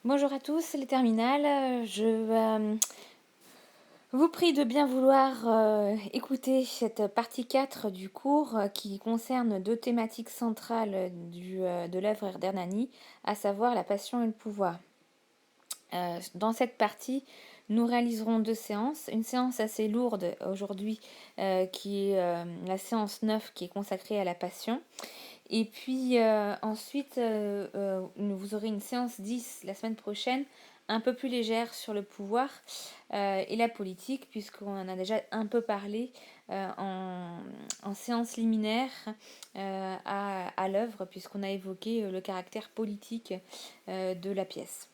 Bonjour à tous, les terminales. Je vous prie de bien vouloir écouter cette partie 4 du cours qui concerne deux thématiques centrales de l'œuvre d'Hernani, à savoir la passion et le pouvoir. Dans cette partie, nous réaliserons deux séances. Une séance assez lourde aujourd'hui, qui est la séance 9 qui est consacrée à la passion. Et puis ensuite, vous aurez une séance 10 la semaine prochaine, un peu plus légère sur le pouvoir et la politique, puisqu'on en a déjà un peu parlé en séance liminaire à l'œuvre, puisqu'on a évoqué le caractère politique de la pièce.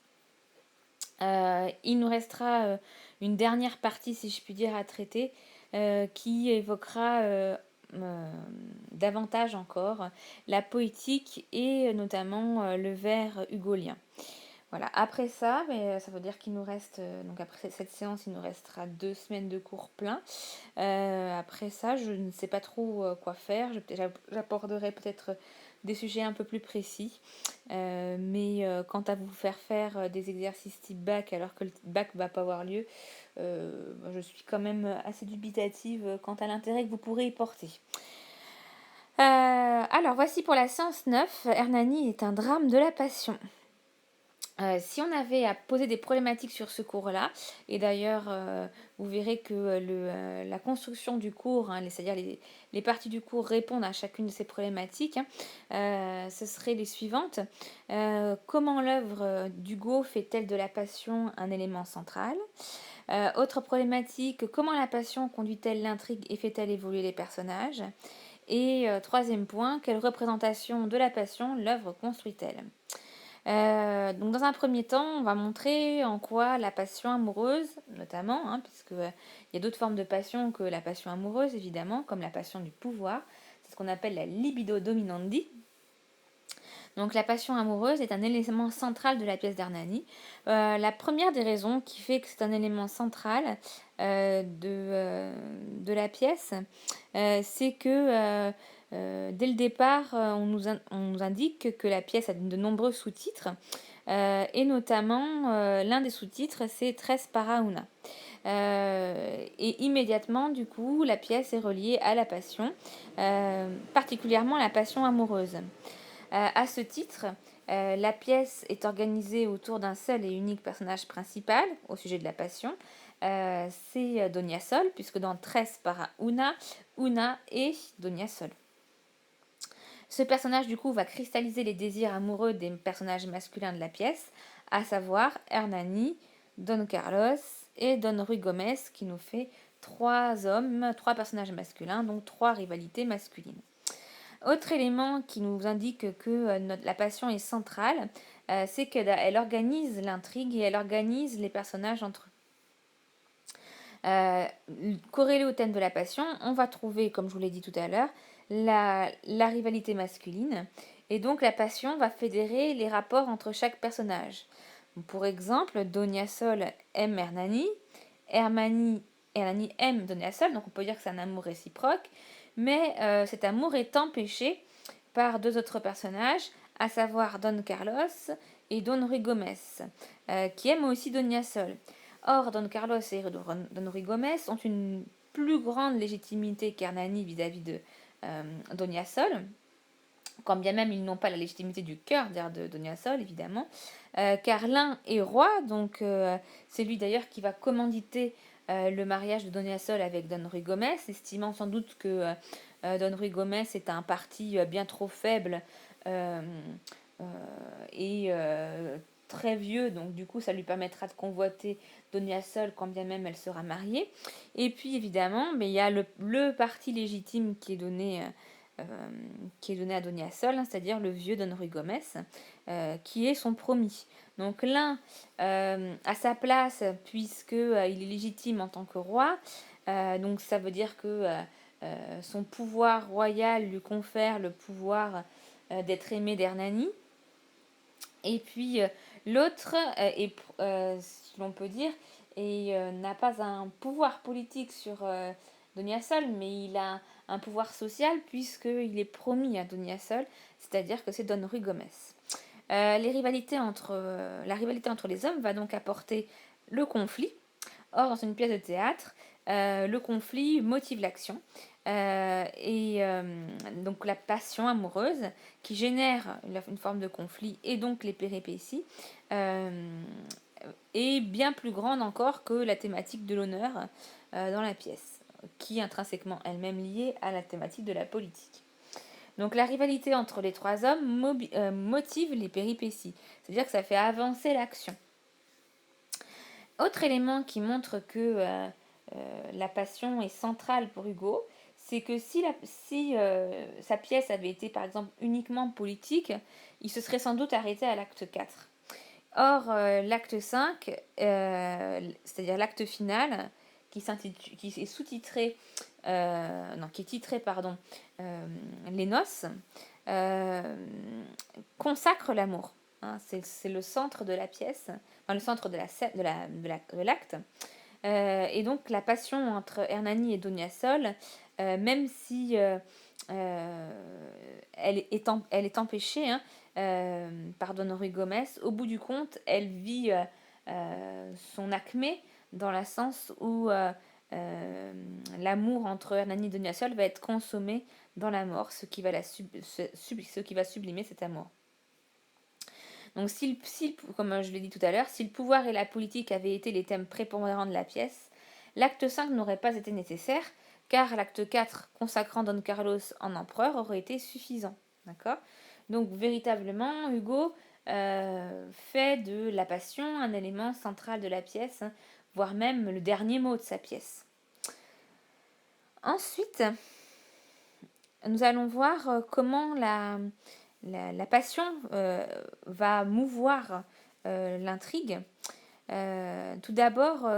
Il nous restera une dernière partie, si je puis dire, à traiter, qui évoquera davantage encore la poétique et notamment le vers hugolien. Voilà, après ça, mais ça veut dire qu'il nous reste, donc après cette séance, il nous restera 2 semaines de cours plein. Après ça, je ne sais pas trop quoi faire. J'aborderai peut-être des sujets un peu plus précis. Mais quant à vous faire des exercices type bac alors que le bac ne va pas avoir lieu, je suis quand même assez dubitative quant à l'intérêt que vous pourrez y porter. Alors voici pour la séance 9, Hernani est un drame de la passion. Si on avait à poser des problématiques sur ce cours-là, et d'ailleurs vous verrez que la construction du cours, hein, c'est-à-dire les parties du cours répondent à chacune de ces problématiques, ce seraient les suivantes. Comment l'œuvre d'Hugo fait-elle de la passion un élément central ? Autre problématique, comment la passion conduit-elle l'intrigue et fait-elle évoluer les personnages ? Et troisième point, quelle représentation de la passion l'œuvre construit-elle ? Donc dans un premier temps, on va montrer en quoi la passion amoureuse, notamment, hein, puisque il y a d'autres formes de passion que la passion amoureuse, évidemment, comme la passion du pouvoir. C'est ce qu'on appelle la libido dominandi. Donc la passion amoureuse est un élément central de la pièce d'Hernani. La première des raisons qui fait que c'est un élément central de la pièce, c'est que dès le départ, on nous indique que la pièce a de nombreux sous-titres, et notamment l'un des sous-titres, c'est Tres para una. Et immédiatement, du coup, la pièce est reliée à la passion, particulièrement la passion amoureuse. À ce titre, la pièce est organisée autour d'un seul et unique personnage principal au sujet de la passion. C'est Donia Sol, puisque dans Tres para una, una est Donia Sol. Ce personnage, du coup, va cristalliser les désirs amoureux des personnages masculins de la pièce, à savoir Hernani, Don Carlos et Don Ruy Gomez, qui nous fait 3 hommes, 3 personnages masculins, donc 3 rivalités masculines. Autre élément qui nous indique que la passion est centrale, c'est qu'elle organise l'intrigue et elle organise les personnages entre eux. Corrélé au thème de la passion, on va trouver, comme je vous l'ai dit tout à l'heure, la rivalité masculine. Et donc la passion va fédérer les rapports entre chaque personnage. Pour exemple, Donia Sol aime Hernani, Hernani aime Donia Sol, donc on peut dire que c'est un amour réciproque, mais cet amour est empêché par 2 autres personnages, à savoir Don Carlos et Don Ruy Gomez, qui aiment aussi Donia Sol. Or, Don Carlos et Don Ruy Gomez ont une plus grande légitimité qu'Hernani vis-à-vis de Donia Sol, quand bien même ils n'ont pas la légitimité du cœur de Donia Sol, évidemment, car l'un est roi, donc c'est lui d'ailleurs qui va commanditer le mariage de Donia Sol avec Don Ruy Gomez, estimant sans doute que Don Ruy Gomez est un parti bien trop faible et très vieux, donc du coup ça lui permettra de convoiter Donia Sol quand bien même elle sera mariée. Et puis évidemment, mais il y a le parti légitime qui est donné à Donia Sol, hein, c'est-à-dire le vieux Don Ruy Gomez, qui est son promis. Donc l'un a sa place puisqu'il est légitime en tant que roi, donc ça veut dire que son pouvoir royal lui confère le pouvoir d'être aimé d'Hernani. Et puis l'autre si l'on peut dire, n'a pas un pouvoir politique sur Donia Sol, mais il a un pouvoir social puisqu'il est promis à Donia Sol, c'est-à-dire que c'est Don Ruy Gomez. La rivalité entre les hommes va donc apporter le conflit. Or, dans une pièce de théâtre, le conflit motive l'action. Donc la passion amoureuse qui génère une forme de conflit et donc les péripéties est bien plus grande encore que la thématique de l'honneur dans la pièce, qui est intrinsèquement elle-même liée à la thématique de la politique. Donc la rivalité entre les trois hommes motive les péripéties, c'est-à-dire que ça fait avancer l'action. Autre élément qui montre que la passion est centrale pour Hugo, c'est que si sa pièce avait été par exemple uniquement politique, il se serait sans doute arrêté à l'acte 4. Or, l'acte 5, c'est-à-dire l'acte final, qui est sous-titré, qui est titré, Les noces, consacre l'amour. Hein, c'est le centre de la pièce, enfin, le centre de l'acte. Et donc la passion entre Hernani et Doniasol, même si elle est empêchée par Don Ruy Gomez, au bout du compte, elle vit son acmé dans le sens où l'amour entre Hernani et Doniasol va être consommé dans la mort, ce qui va sublimer cet amour. Donc, comme je l'ai dit tout à l'heure, si le pouvoir et la politique avaient été les thèmes prépondérants de la pièce, l'acte 5 n'aurait pas été nécessaire, car l'acte 4, consacrant Don Carlos en empereur, aurait été suffisant. D'accord ? Donc, véritablement, Hugo fait de la passion un élément central de la pièce, voire même le dernier mot de sa pièce. Ensuite, nous allons voir comment la passion va mouvoir l'intrigue. Tout d'abord,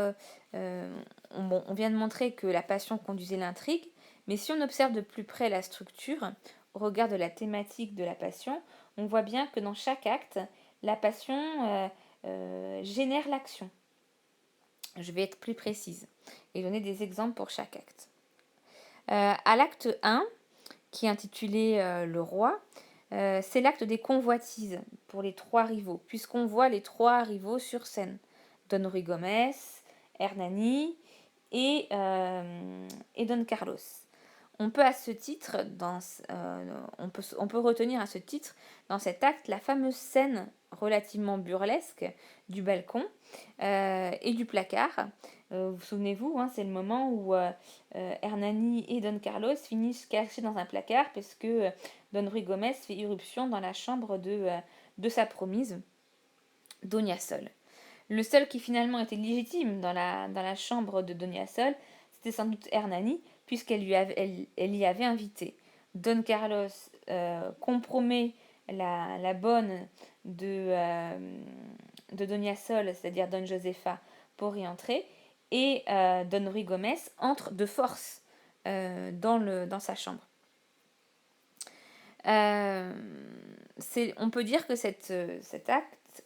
on vient de montrer que la passion conduisait l'intrigue, mais si on observe de plus près la structure, au regard de la thématique de la passion, on voit bien que dans chaque acte, la passion génère l'action. Je vais être plus précise et donner des exemples pour chaque acte. À l'acte 1, qui est intitulé Le Roi, c'est l'acte des convoitises pour les trois rivaux, puisqu'on voit les trois rivaux sur scène. Don Ruy Gomez, Hernani et Don Carlos. On peut retenir à ce titre dans cet acte la fameuse scène relativement burlesque du balcon et du placard. Vous souvenez-vous, c'est le moment où Hernani et Don Carlos finissent cachés dans un placard parce que Don Ruy Gomez fait irruption dans la chambre de sa promise, Donia Sol. Le seul qui finalement était légitime dans la chambre de Donia Sol, c'était sans doute Hernani, puisqu'elle y avait invité. Don Carlos compromet la bonne de Donia Sol, c'est-à-dire Don Josefa, pour y entrer, et Don Ruy Gomez entre de force dans sa chambre. On peut dire que cet acte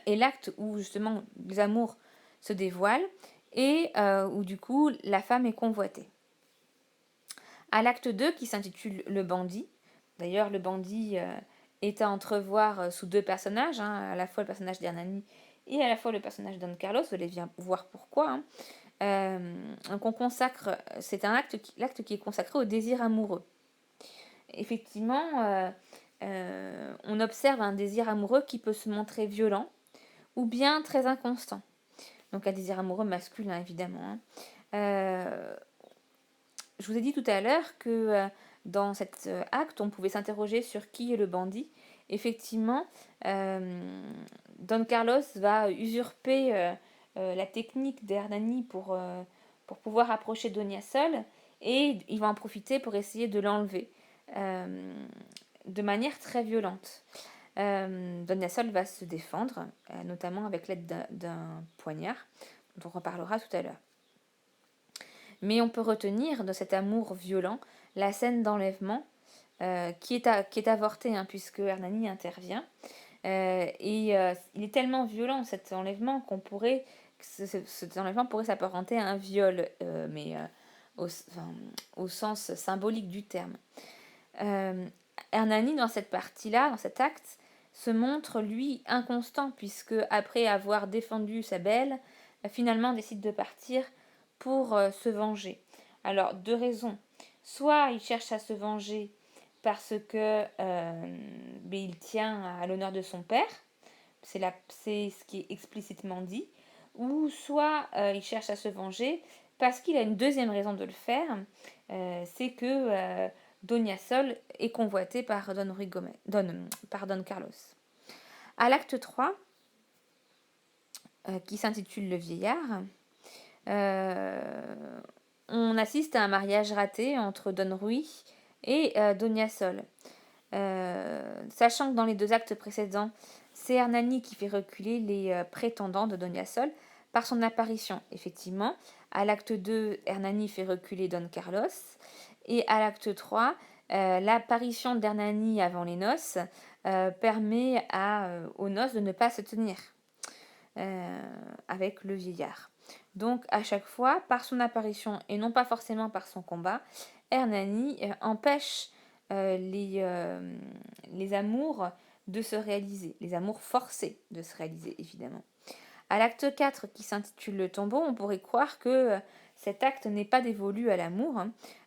est l'acte où justement les amours se dévoilent et où du coup la femme est convoitée. À l'acte 2 qui s'intitule Le Bandit, d'ailleurs le bandit est à entrevoir sous deux personnages, à la fois le personnage d'Hernani et à la fois le personnage de Don Carlos, vous allez bien voir pourquoi. Donc c'est l'acte qui est consacré au désir amoureux. Effectivement, on observe un désir amoureux qui peut se montrer violent ou bien très inconstant. Donc un désir amoureux masculin, évidemment. Je vous ai dit tout à l'heure que dans cet acte, on pouvait s'interroger sur qui est le bandit. Effectivement, Don Carlos va usurper la technique d'Hernani pour pouvoir approcher Donia Sol et il va en profiter pour essayer de l'enlever de manière très violente. Donia Sol va se défendre, notamment avec l'aide d'un poignard, dont on reparlera tout à l'heure. Mais on peut retenir de cet amour violent la scène d'enlèvement qui est avortée puisque Hernani intervient. Il est tellement violent cet enlèvement cet enlèvement pourrait s'apparenter à un viol, mais au sens symbolique du terme. Hernani, dans cette partie-là, dans cet acte, se montre, lui, inconstant, puisque après avoir défendu sa belle, finalement décide de partir pour se venger. Alors, deux raisons. Soit il cherche à se venger parce que il tient à l'honneur de son père, c'est ce qui est explicitement dit, ou soit il cherche à se venger parce qu'il a une deuxième raison de le faire, c'est que Doña Sol est convoitée par Don Carlos. À l'acte 3, qui s'intitule Le Vieillard, on assiste à un mariage raté entre Don Rui et Doña Sol. Sachant que dans les deux actes précédents, c'est Hernani qui fait reculer les prétendants de Doña Sol par son apparition. Effectivement, à l'acte 2, Hernani fait reculer Don Carlos, et à l'acte 3, l'apparition d'Hernani avant les noces permet aux noces de ne pas se tenir avec le vieillard. Donc à chaque fois, par son apparition et non pas forcément par son combat, Hernani empêche les amours de se réaliser, les amours forcés de se réaliser évidemment. À l'acte 4 qui s'intitule Le Tombeau, on pourrait croire que cet acte n'est pas dévolu à l'amour.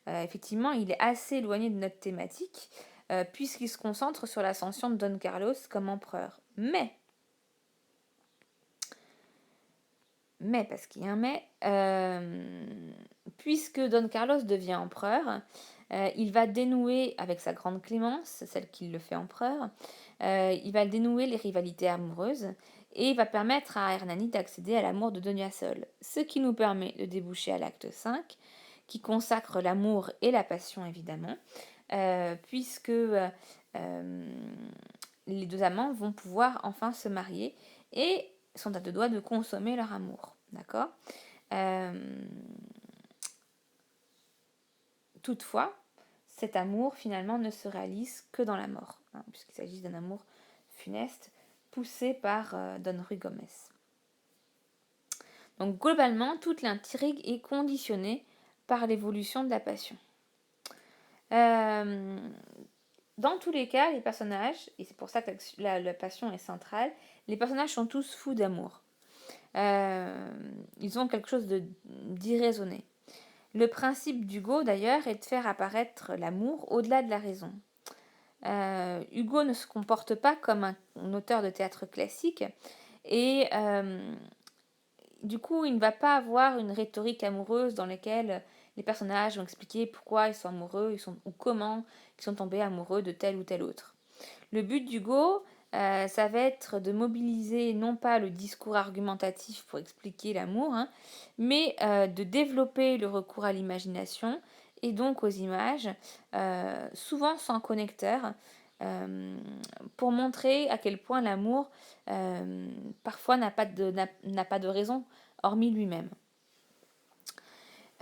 Effectivement, il est assez éloigné de notre thématique puisqu'il se concentre sur l'ascension de Don Carlos comme empereur. Mais, parce qu'il y a un mais, puisque Don Carlos devient empereur, il va dénouer avec sa grande clémence, celle qui le fait empereur, il va dénouer les rivalités amoureuses et il va permettre à Hernani d'accéder à l'amour de Doña Sol, ce qui nous permet de déboucher à l'acte 5, qui consacre l'amour et la passion évidemment, puisque les deux amants vont pouvoir enfin se marier et sont à deux doigts de consommer leur amour. D'accord Toutefois, cet amour finalement ne se réalise que dans la mort, puisqu'il s'agit d'un amour funeste poussé par Don Ruy Gomez. Donc globalement, toute l'intrigue est conditionnée par l'évolution de la passion. Dans tous les cas, les personnages, et c'est pour ça que la passion est centrale, les personnages sont tous fous d'amour. Ils ont quelque chose d'irraisonné. Le principe d'Hugo, d'ailleurs, est de faire apparaître l'amour au-delà de la raison. Hugo ne se comporte pas comme un auteur de théâtre classique et du coup, il ne va pas avoir une rhétorique amoureuse dans laquelle les personnages vont expliquer pourquoi ils sont amoureux ou comment ils sont tombés amoureux de tel ou tel autre. Le but d'Hugo, ça va être de mobiliser non pas le discours argumentatif pour expliquer l'amour, mais de développer le recours à l'imagination et donc aux images, souvent sans connecteur, pour montrer à quel point l'amour parfois n'a pas de raison hormis lui-même.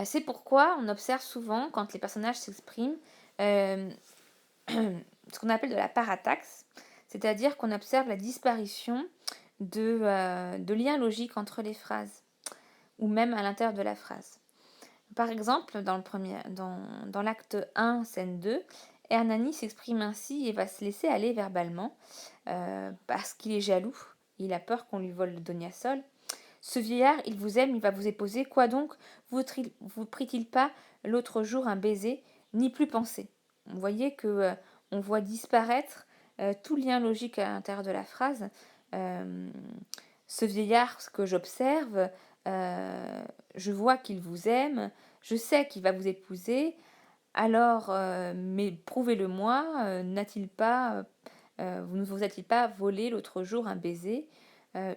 C'est pourquoi on observe souvent quand les personnages s'expriment ce qu'on appelle de la parataxe, c'est-à-dire qu'on observe la disparition de liens logiques entre les phrases, ou même à l'intérieur de la phrase. Par exemple, dans l'acte 1, scène 2, Hernani s'exprime ainsi et va se laisser aller verbalement, parce qu'il est jaloux, il a peur qu'on lui vole Doña Sol. Ce vieillard, il vous aime, il va vous épouser, quoi donc vous prit-il pas l'autre jour un baiser, ni plus penser. Vous voyez que on voit disparaître tout lien logique à l'intérieur de la phrase. Ce vieillard, ce que j'observe, je vois qu'il vous aime, je sais qu'il va vous épouser, alors, mais prouvez-le-moi, n'a-t-il pas, vous ne vous a-t-il pas volé l'autre jour un baiser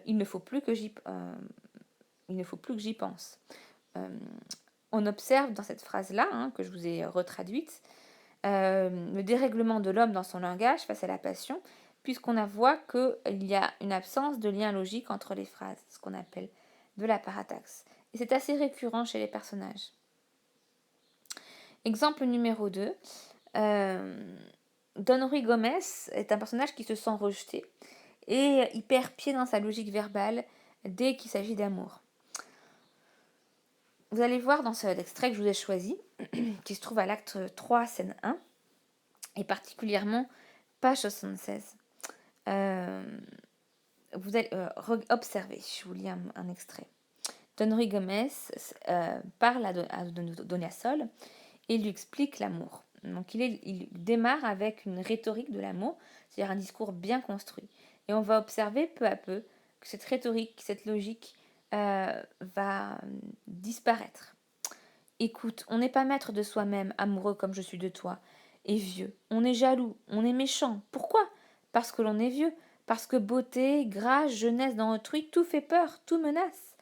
il ne faut plus que j'y pense. On observe dans cette phrase-là, que je vous ai retraduite, le dérèglement de l'homme dans son langage face à la passion, puisqu'on voit qu'il y a une absence de lien logique entre les phrases, ce qu'on appelle de la parataxe. Et c'est assez récurrent chez les personnages. Exemple numéro 2. Don Ruy Gomez est un personnage qui se sent rejeté et il perd pied dans sa logique verbale dès qu'il s'agit d'amour. Vous allez voir dans cet extrait que je vous ai choisi, qui se trouve à l'acte 3, scène 1, et particulièrement page 76. Euh, vous allez observer, je vous lis un extrait. Don Ruy Gomez parle à Donia Sol et lui explique l'amour. Donc il démarre avec une rhétorique de l'amour, c'est-à-dire un discours bien construit. Et on va observer peu à peu que cette rhétorique, cette logique va disparaître. Écoute, on n'est pas maître de soi-même, amoureux comme je suis de toi, et vieux. On est jaloux, on est méchant. Pourquoi? Parce que l'on est vieux, parce que beauté, grâce, jeunesse dans autrui, tout fait peur, tout menace.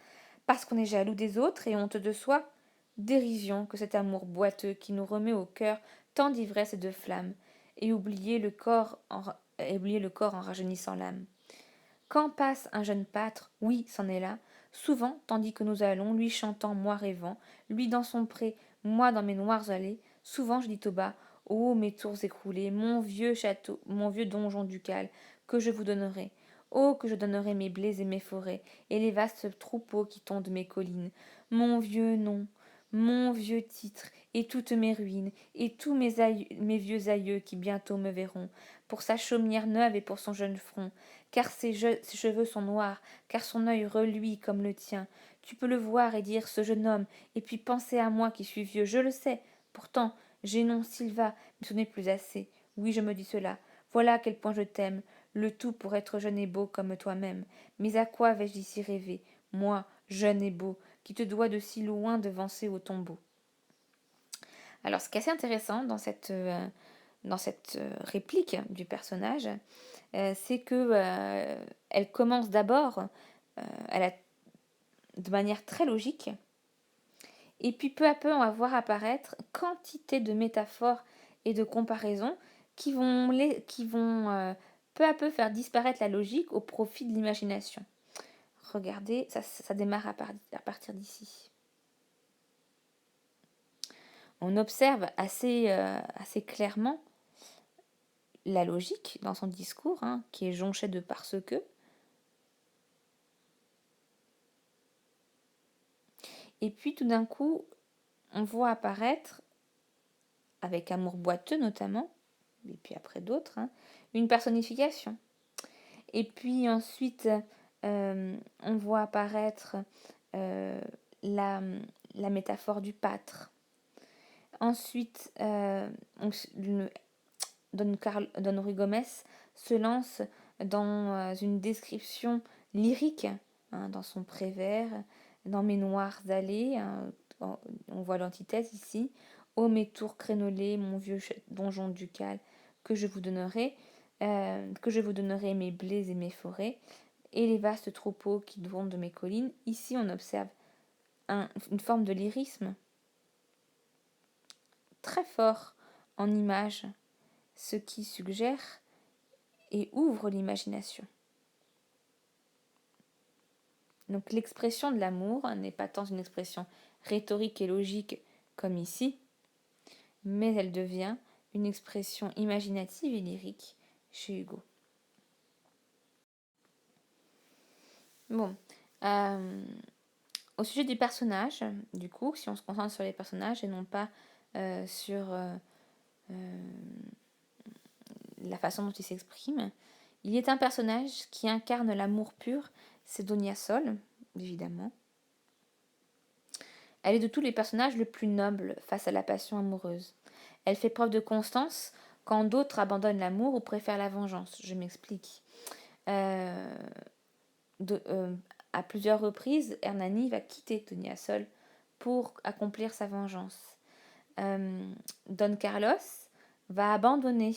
Parce qu'on est jaloux des autres et honte de soi. Dérision que cet amour boiteux qui nous remet au cœur tant d'ivresse et de flamme, et oublier le corps en rajeunissant l'âme. Quand passe un jeune pâtre, oui, c'en est là, souvent, tandis que nous allons, lui chantant, moi rêvant, lui dans son pré, moi dans mes noires allées, souvent je dis au bas, ô mes tours écroulées, mon vieux château, mon vieux donjon ducal, que je vous donnerai. Oh, que je donnerai mes blés et mes forêts, et les vastes troupeaux qui tondent mes collines. Mon vieux nom, mon vieux titre, et toutes mes ruines, et tous mes vieux aïeux qui bientôt me verront, pour sa chaumière neuve et pour son jeune front, car ses cheveux sont noirs, car son œil reluit comme le tien. Tu peux le voir et dire ce jeune homme, et puis penser à moi qui suis vieux, je le sais. Pourtant, j'ai nom Sylva, mais ce n'est plus assez. Oui, je me dis cela. Voilà à quel point je t'aime, le tout pour être jeune et beau comme toi-même. Mais à quoi vais-je ici rêver, moi, jeune et beau, qui te dois de si loin devancer au tombeau? Alors, ce qui est assez intéressant dans cette réplique du personnage, c'est que elle commence d'abord de manière très logique, et puis peu à peu, on va voir apparaître quantité de métaphores et de comparaisons qui vont peu à peu faire disparaître la logique au profit de l'imagination. Regardez, ça démarre à partir d'ici. On observe assez clairement la logique dans son discours, hein, qui est jonché de parce que. Et puis tout d'un coup, on voit apparaître, avec Amour boiteux notamment, et puis après d'autres, hein, une personnification. Et puis ensuite, on voit apparaître euh, la, la métaphore du pâtre. Ensuite, Don Ruy Gomez se lance dans une description lyrique, hein, dans son Prévert, dans mes noires allées, hein, on voit l'antithèse ici, ô mes tours crénelées, mon vieux donjon ducal, que je vous donnerai, mes blés et mes forêts, et les vastes troupeaux qui tournent de mes collines. Ici, on observe une forme de lyrisme très fort en images, ce qui suggère et ouvre l'imagination. Donc l'expression de l'amour n'est pas tant une expression rhétorique et logique comme ici, mais elle devient une expression imaginative et lyrique chez Hugo. Bon, au sujet des personnages, du coup, si on se concentre sur les personnages et non pas sur la façon dont ils s'expriment, il est un personnage qui incarne l'amour pur, c'est Donia Sol, évidemment. Elle est de tous les personnages le plus noble face à la passion amoureuse. Elle fait preuve de constance quand d'autres abandonnent l'amour ou préfèrent la vengeance. Je m'explique. Euh, à plusieurs reprises, Hernani va quitter Donia Sol pour accomplir sa vengeance. Don Carlos va abandonner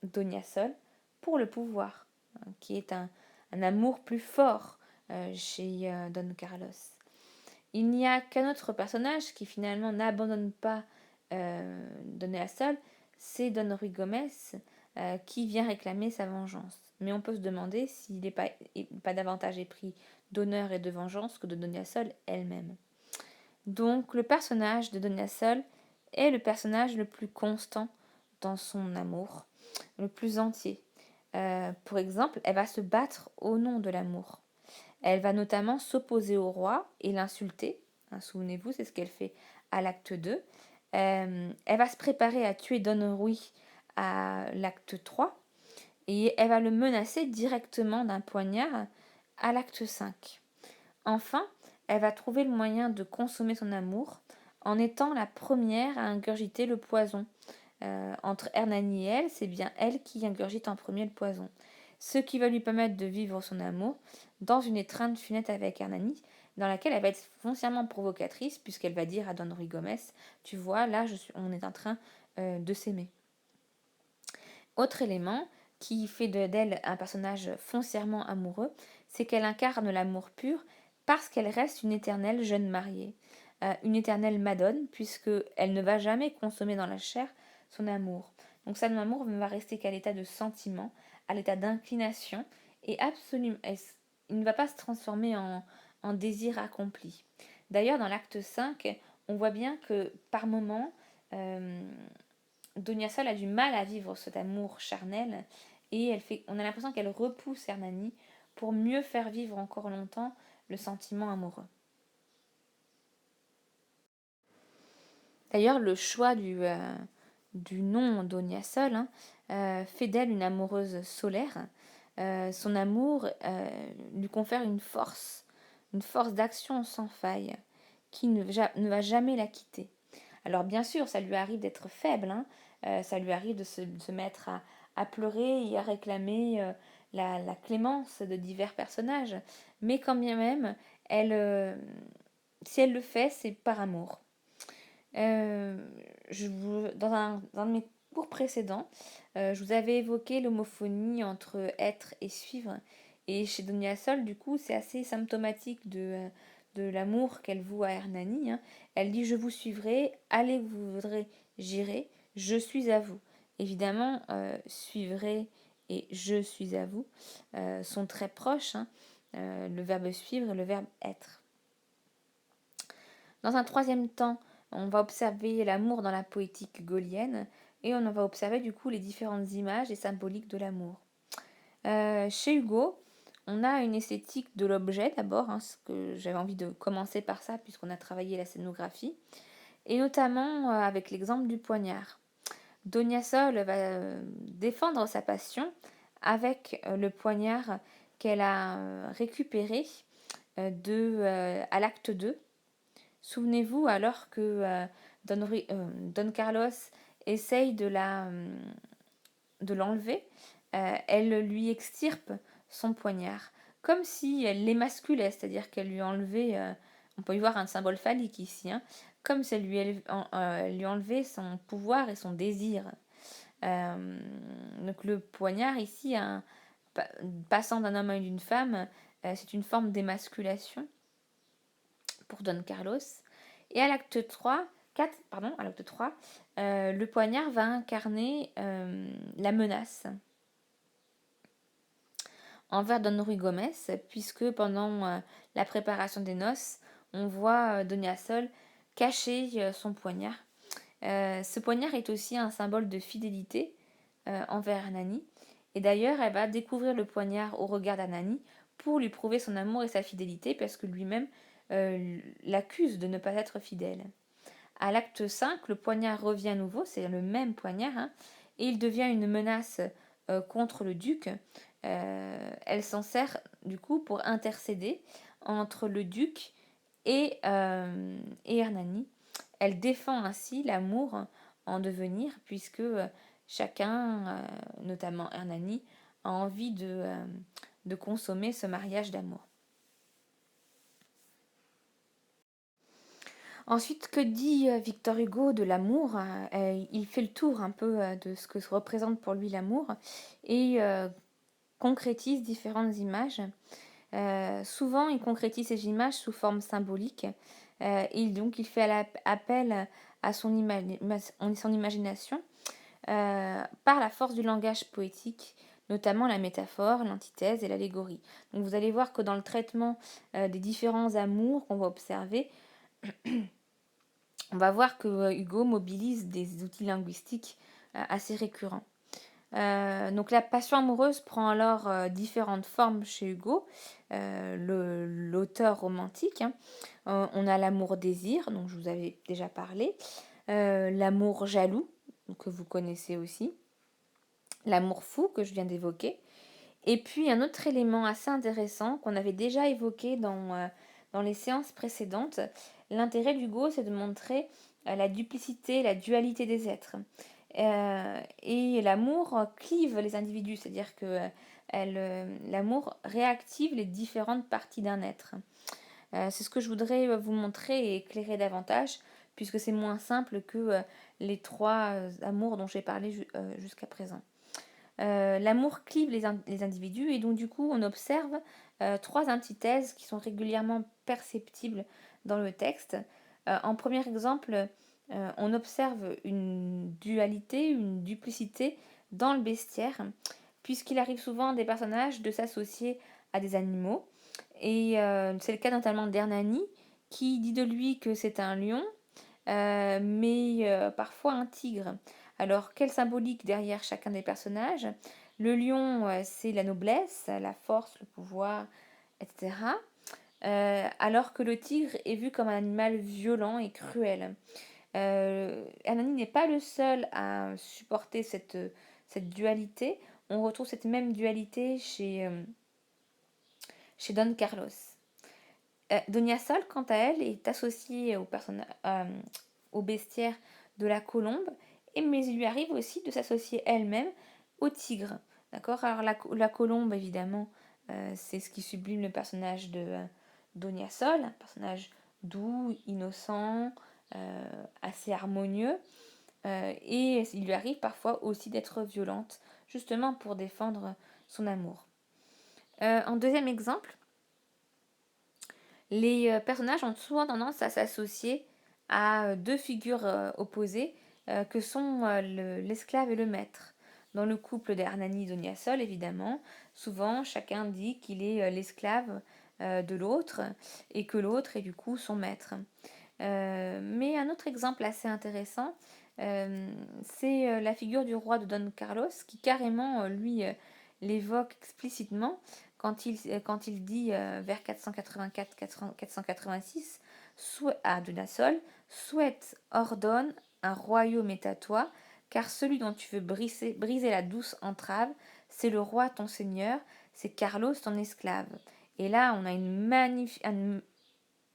Donia Sol pour le pouvoir, hein, qui est un amour plus fort chez Don Carlos. Il n'y a qu'un autre personnage qui finalement n'abandonne pas Donia Sol, c'est Don Ruy Gomez qui vient réclamer sa vengeance. Mais on peut se demander s'il n'est pas davantage épris d'honneur et de vengeance que de Donia Sol elle-même. Donc le personnage de Donia Sol est le personnage le plus constant dans son amour, le plus entier. Pour exemple, elle va se battre au nom de l'amour. Elle va notamment s'opposer au roi et l'insulter. Hein, souvenez-vous, c'est ce qu'elle fait à l'acte 2. Elle va se préparer à tuer Don Ruy à l'acte 3 et elle va le menacer directement d'un poignard à l'acte 5. Enfin, elle va trouver le moyen de consommer son amour en étant la première à ingurgiter le poison. Entre Hernani et elle, c'est bien elle qui ingurgite en premier le poison. Ce qui va lui permettre de vivre son amour dans une étreinte funeste avec Hernani, dans laquelle elle va être foncièrement provocatrice, puisqu'elle va dire à Don Ruy Gomez, tu vois, là, on est en train de s'aimer. Autre élément qui fait d'elle un personnage foncièrement amoureux, c'est qu'elle incarne l'amour pur parce qu'elle reste une éternelle jeune mariée, une éternelle madone, puisqu'elle ne va jamais consommer dans la chair son amour. Donc son amour ne va rester qu'à l'état de sentiment, à l'état d'inclination, et absolument, il ne va pas se transformer en désir accompli. D'ailleurs, dans l'acte 5, on voit bien que par moments, Donia Sol a du mal à vivre cet amour charnel et on a l'impression qu'elle repousse Hernani pour mieux faire vivre encore longtemps le sentiment amoureux. D'ailleurs, le choix du nom Donia Sol fait d'elle une amoureuse solaire. Son amour lui confère une force d'action sans faille qui ne va jamais la quitter. Alors bien sûr, ça lui arrive d'être faible, ça lui arrive de se mettre à pleurer et à réclamer la clémence de divers personnages, mais quand bien même, si elle le fait, c'est par amour. Dans un de mes cours précédents, je vous avais évoqué l'homophonie entre être et suivre, et chez Donia Sol, du coup, c'est assez symptomatique de l'amour qu'elle voue à Hernani. Elle dit « Je vous suivrai, allez où vous voudrez, j'irai, je suis à vous ». Évidemment, suivrai et je suis à vous sont très proches, le verbe suivre et le verbe être. Dans un troisième temps, on va observer l'amour dans la poétique gaulienne et on va observer du coup les différentes images et symboliques de l'amour. Chez Hugo, on a une esthétique de l'objet d'abord, ce que j'avais envie de commencer par ça puisqu'on a travaillé la scénographie, et notamment avec l'exemple du poignard. Donia Sol va défendre sa passion avec le poignard qu'elle a récupéré à l'acte 2. Souvenez-vous, alors que Don Carlos essaye de l'enlever, elle lui extirpe son poignard, comme si elle l'émasculait, c'est-à-dire qu'elle lui enlevait, on peut y voir un symbole phallique ici, comme si elle lui enlevait son pouvoir et son désir. Donc le poignard ici, passant d'un homme à d'une femme, c'est une forme d'émasculation pour Don Carlos. Et à l'acte 3, le poignard va incarner la menace envers Don Ruy Gomez, puisque pendant la préparation des noces, on voit Donia Sol cacher son poignard. Ce poignard est aussi un symbole de fidélité envers Hernani. Et d'ailleurs, elle va découvrir le poignard au regard d'Hernani pour lui prouver son amour et sa fidélité, parce que lui-même l'accuse de ne pas être fidèle. À l'acte 5, le poignard revient à nouveau, c'est le même poignard, et il devient une menace contre le duc. Elle s'en sert du coup pour intercéder entre le duc et Hernani. Elle défend ainsi l'amour en devenir, puisque chacun, notamment Hernani, a envie de consommer ce mariage d'amour. Ensuite, que dit Victor Hugo de l'amour? Il fait le tour un peu de ce que représente pour lui l'amour et concrétise différentes images. Souvent, il concrétise ces images sous forme symbolique. Donc, il fait appel à son imagination par la force du langage poétique, notamment la métaphore, l'antithèse et l'allégorie. Donc, vous allez voir que dans le traitement des différents amours qu'on va observer, on va voir que Hugo mobilise des outils linguistiques assez récurrents. Donc la passion amoureuse prend alors différentes formes chez Hugo, l'auteur romantique. On a l'amour-désir, dont je vous avais déjà parlé, l'amour jaloux, que vous connaissez aussi. l'amour fou que je viens d'évoquer. Et puis un autre élément assez intéressant qu'on avait déjà évoqué dans les séances précédentes, l'intérêt d'Hugo, c'est de montrer la duplicité, la dualité des êtres. Et l'amour clive les individus, c'est-à-dire que l'amour réactive les différentes parties d'un être. C'est ce que je voudrais vous montrer et éclairer davantage, puisque c'est moins simple que les trois amours dont j'ai parlé jusqu'à présent. L'amour clive les individus et donc du coup on observe trois antithèses qui sont régulièrement perceptibles dans le texte. En premier exemple, on observe une dualité, une duplicité dans le bestiaire, puisqu'il arrive souvent à des personnages de s'associer à des animaux. Et c'est le cas notamment d'Hernani, qui dit de lui que c'est un lion, mais parfois un tigre. Alors, quelle symbolique derrière chacun des personnages? Le lion, c'est la noblesse, la force, le pouvoir, etc. Alors que le tigre est vu comme un animal violent et cruel. Hernani n'est pas le seul à supporter cette dualité. On retrouve cette même dualité chez Don Carlos. Donia Sol, quant à elle, est associée au bestiaire de la colombe, mais il lui arrive aussi de s'associer elle-même au tigre. D'accord. Alors la colombe, évidemment, c'est ce qui sublime le personnage de Donia Sol, un personnage doux, innocent, assez harmonieux, et il lui arrive parfois aussi d'être violente, justement pour défendre son amour. En deuxième exemple, les personnages ont souvent tendance à s'associer à deux figures opposées que sont l'esclave et le maître. Dans le couple d'Hernani et Doniasol, évidemment, souvent chacun dit qu'il est l'esclave de l'autre et que l'autre est du coup son maître. Mais un autre exemple assez intéressant, c'est la figure du roi de Don Carlos qui carrément, lui, l'évoque explicitement quand il dit vers 484-486 à Donasol, souhaite, ordonne, un royaume est à toi, car celui dont tu veux briser la douce entrave, c'est le roi ton seigneur, c'est Carlos ton esclave. Et là, on a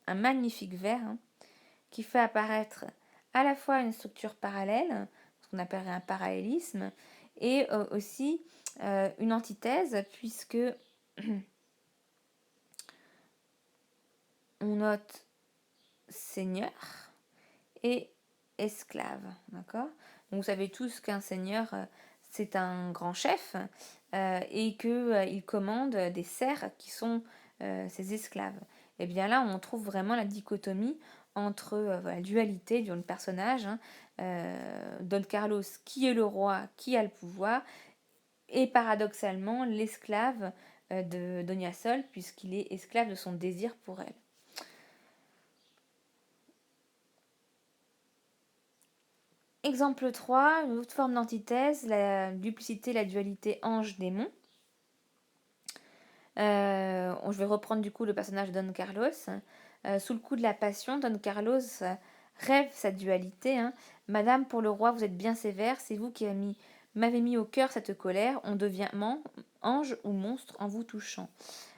un magnifique vers qui fait apparaître à la fois une structure parallèle, ce qu'on appellerait un parallélisme, et aussi une antithèse, puisque on note seigneur et esclave, d'accord? Donc vous savez tous qu'un seigneur, c'est un grand chef et qu'il commande des serfs qui sont ses esclaves. Et bien là, on trouve vraiment la dichotomie entre la dualité du personnage, Don Carlos, qui est le roi, qui a le pouvoir, et paradoxalement l'esclave de Donia Sol, puisqu'il est esclave de son désir pour elle. Exemple 3, une autre forme d'antithèse, la duplicité, la dualité ange-démon. Je vais reprendre du coup le personnage de Don Carlos. Sous le coup de la passion, Don Carlos rêve sa dualité. Madame, pour le roi, vous êtes bien sévère, c'est vous qui m'avez mis au cœur cette colère, on devient ange ou monstre en vous touchant.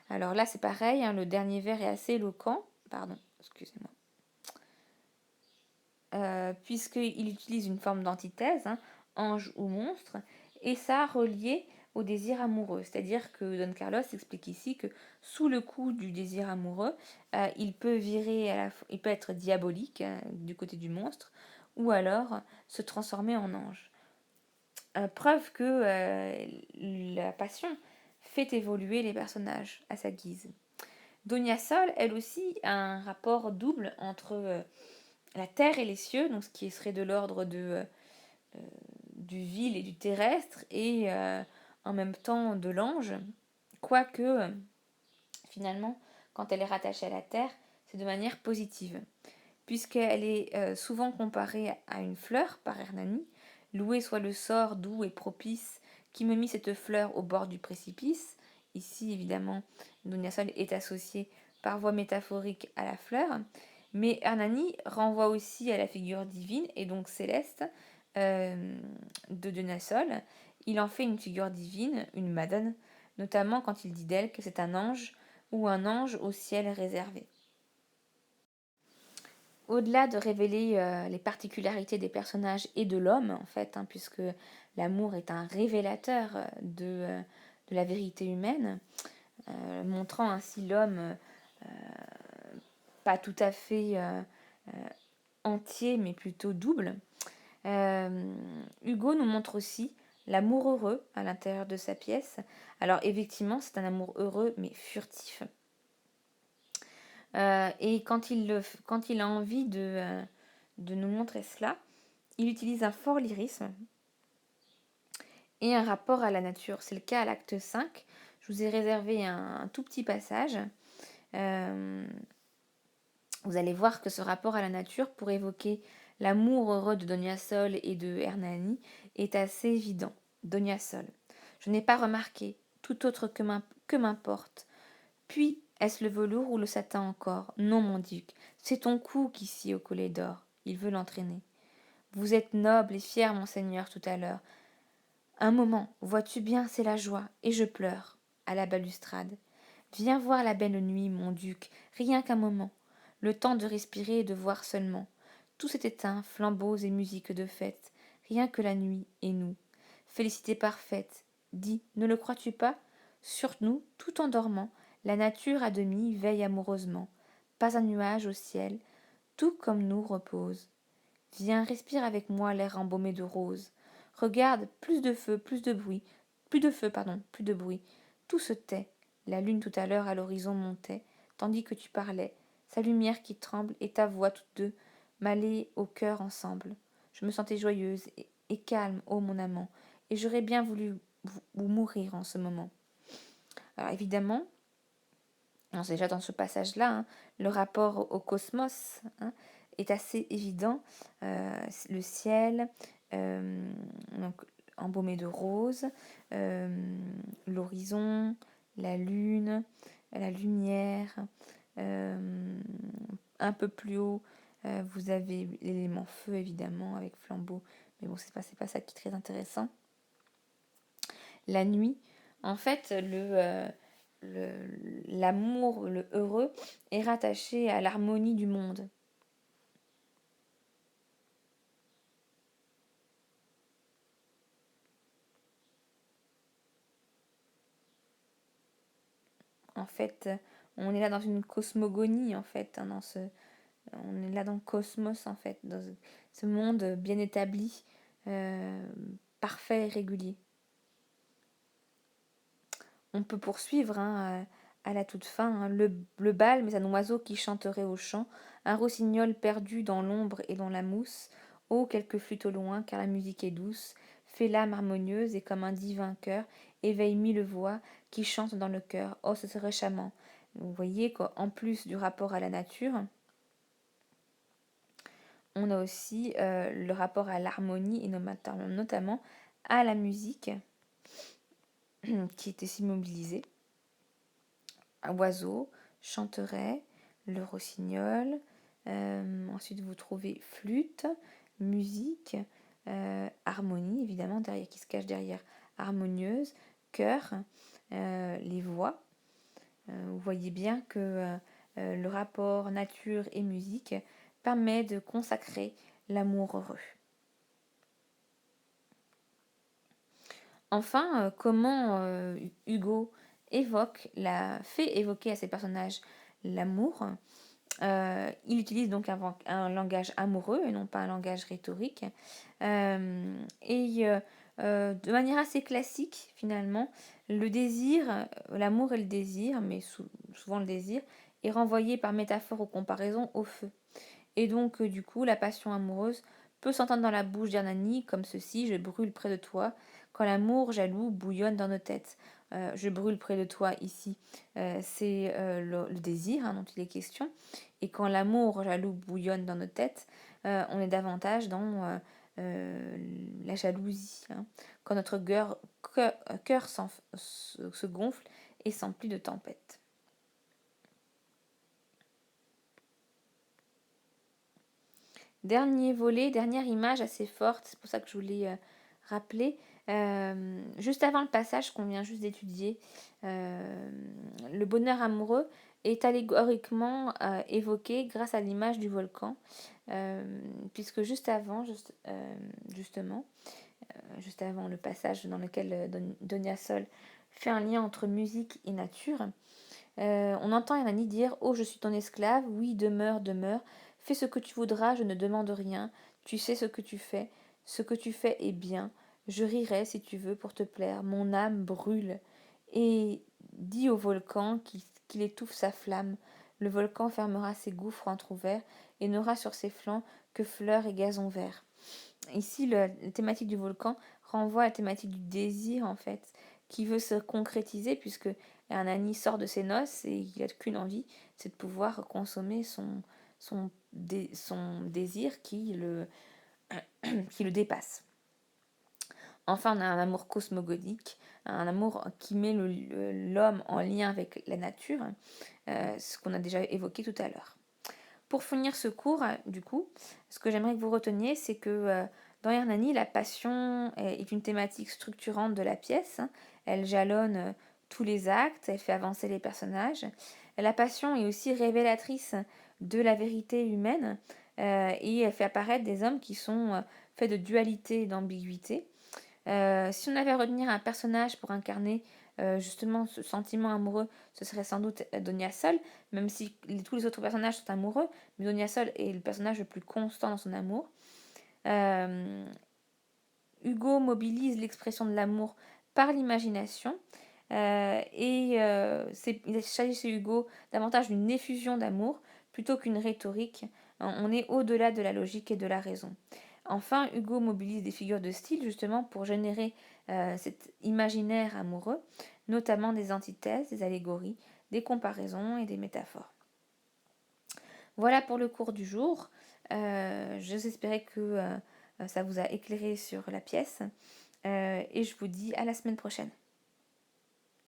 Alors là, c'est pareil, le dernier vers est assez éloquent. Pardon, excusez-moi. Puisqu'il utilise une forme d'antithèse, ange ou monstre, et ça relié au désir amoureux. C'est-à-dire que Don Carlos explique ici que sous le coup du désir amoureux, il peut il peut être diabolique du côté du monstre, ou alors se transformer en ange. Preuve que la passion fait évoluer les personnages à sa guise. Donia Sol, elle aussi, a un rapport double entre la terre et les cieux, donc ce qui serait de l'ordre du vil et du terrestre, et en même temps de l'ange, quoique finalement, quand elle est rattachée à la terre, c'est de manière positive, puisqu'elle est souvent comparée à une fleur par Hernani. Loué soit le sort doux et propice qui me mit cette fleur au bord du précipice. Ici, évidemment, Donia Sol est associée par voie métaphorique à la fleur. Mais Hernani renvoie aussi à la figure divine et donc céleste de Donia Sol. il en fait une figure divine, une madone, notamment quand il dit d'elle que c'est un ange ou un ange au ciel réservé. Au-delà de révéler les particularités des personnages et de l'homme, en fait, puisque l'amour est un révélateur de la vérité humaine, montrant ainsi l'homme pas tout à fait entier, mais plutôt double. Hugo nous montre aussi l'amour heureux à l'intérieur de sa pièce. Alors effectivement, c'est un amour heureux, mais furtif. Et quand il a envie de nous montrer cela, il utilise un fort lyrisme et un rapport à la nature. C'est le cas à l'acte 5. Je vous ai réservé un tout petit passage. Vous allez voir que ce rapport à la nature, pour évoquer l'amour heureux de Donia Sol et de Hernani, est assez évident. Donia Sol. Je n'ai pas remarqué, tout autre que m'importe. Puis, est-ce le velours ou le satin encore? Non, mon duc, c'est ton cou qui scie au collet d'or. Il veut l'entraîner. Vous êtes noble et fier, monseigneur, tout à l'heure. Un moment, vois-tu bien, c'est la joie, et je pleure. À la balustrade. Viens voir la belle nuit, mon duc, rien qu'un moment. Le temps de respirer et de voir seulement. Tout s'est éteint, flambeaux et musique de fête. Rien que la nuit et nous. Félicité parfaite. Dis, ne le crois-tu pas? Sur nous, tout en dormant, la nature à demi veille amoureusement. Pas un nuage au ciel, tout comme nous repose. Viens, respire avec moi l'air embaumé de roses. Regarde, plus de feu, plus de bruit. Plus de feu, pardon, plus de bruit. Tout se tait. La lune tout à l'heure à l'horizon montait, tandis que tu parlais, sa lumière qui tremble et ta voix toutes deux, m'allaient au cœur ensemble. Je me sentais joyeuse et calme, ô mon amant, et j'aurais bien voulu vous mourir en ce moment. Alors évidemment, c'est déjà dans ce passage-là, le rapport au cosmos est assez évident. Le ciel, donc embaumé de roses, l'horizon, la lune, la lumière. Un peu plus haut, vous avez l'élément feu, évidemment, avec flambeau. Mais bon, c'est pas ça qui est très intéressant. La nuit, en fait, l'amour, le heureux, est rattaché à l'harmonie du monde. En fait, on est là dans une cosmogonie, en fait, on est là dans le cosmos, en fait, dans ce monde bien établi, parfait et régulier. On peut poursuivre à la toute fin. Le bal, mais un oiseau qui chanterait au champ, un rossignol perdu dans l'ombre et dans la mousse. Oh, quelques flûtes au loin, car la musique est douce, fait l'âme harmonieuse et comme un divin cœur, éveille mille voix qui chantent dans le cœur. Oh, ce serait charmant. Vous voyez qu'en plus du rapport à la nature, on a aussi le rapport à l'harmonie et notamment à la musique qui est ici mobilisée. Un oiseau chanterait, le rossignol. Ensuite, vous trouvez flûte, musique, harmonie, évidemment, derrière, qui se cache derrière harmonieuse, chœur, les voix. Vous voyez bien que le rapport nature et musique permet de consacrer l'amour heureux. Enfin, comment Hugo fait évoquer à ses personnages l'amour. Il utilise donc un langage amoureux et non pas un langage rhétorique. De manière assez classique, finalement, le désir, l'amour et le désir, mais souvent le désir, est renvoyé par métaphore ou comparaison au feu. Et donc, du coup, la passion amoureuse peut s'entendre dans la bouche d'Hernani comme ceci: je brûle près de toi, quand l'amour jaloux bouillonne dans nos têtes. Je brûle près de toi ici, c'est le désir dont il est question. Et quand l'amour jaloux bouillonne dans nos têtes, on est davantage dans la jalousie. Quand notre cœur se gonfle et s'emplit de tempête. Dernier volet, dernière image assez forte, c'est pour ça que je voulais rappeler, Juste avant le passage qu'on vient juste d'étudier, euh, le bonheur amoureux est allégoriquement évoqué grâce à l'image du volcan, puisque justement, juste avant le passage dans lequel Donia Sol fait un lien entre musique et nature, on entend Hernani dire: Oh, je suis ton esclave, oui, demeure, demeure, fais ce que tu voudras, je ne demande rien, tu sais ce que tu fais est bien, je rirai si tu veux pour te plaire, mon âme brûle. Et dis au volcan qu'il étouffe sa flamme. Le volcan fermera ses gouffres entr'ouverts et n'aura sur ses flancs que fleurs et gazon vert. Ici, la thématique du volcan renvoie à la thématique du désir, en fait, qui veut se concrétiser, puisque Hernani sort de ses noces et il n'a qu'une envie, c'est de pouvoir consommer son désir qui le dépasse. Enfin, on a un amour cosmogonique, un amour qui met l'homme en lien avec la nature, ce qu'on a déjà évoqué tout à l'heure. Pour finir ce cours, du coup, ce que j'aimerais que vous reteniez, c'est que dans Hernani, la passion est une thématique structurante de la pièce. Elle jalonne tous les actes, elle fait avancer les personnages. La passion est aussi révélatrice de la vérité humaine et elle fait apparaître des hommes qui sont faits de dualité et d'ambiguïté. Si on avait à retenir un personnage pour incarner justement ce sentiment amoureux, ce serait sans doute Donia Sol, même si tous les autres personnages sont amoureux, mais Donia Sol est le personnage le plus constant dans son amour. Euh, Hugo mobilise l'expression de l'amour par l'imagination. Il s'agit chez Hugo davantage d'une effusion d'amour plutôt qu'une rhétorique. On est au-delà de la logique et de la raison. Enfin, Hugo mobilise des figures de style justement pour générer cet imaginaire amoureux, notamment des antithèses, des allégories, des comparaisons et des métaphores. Voilà pour le cours du jour. J'espérais que ça vous a éclairé sur la pièce et je vous dis à la semaine prochaine.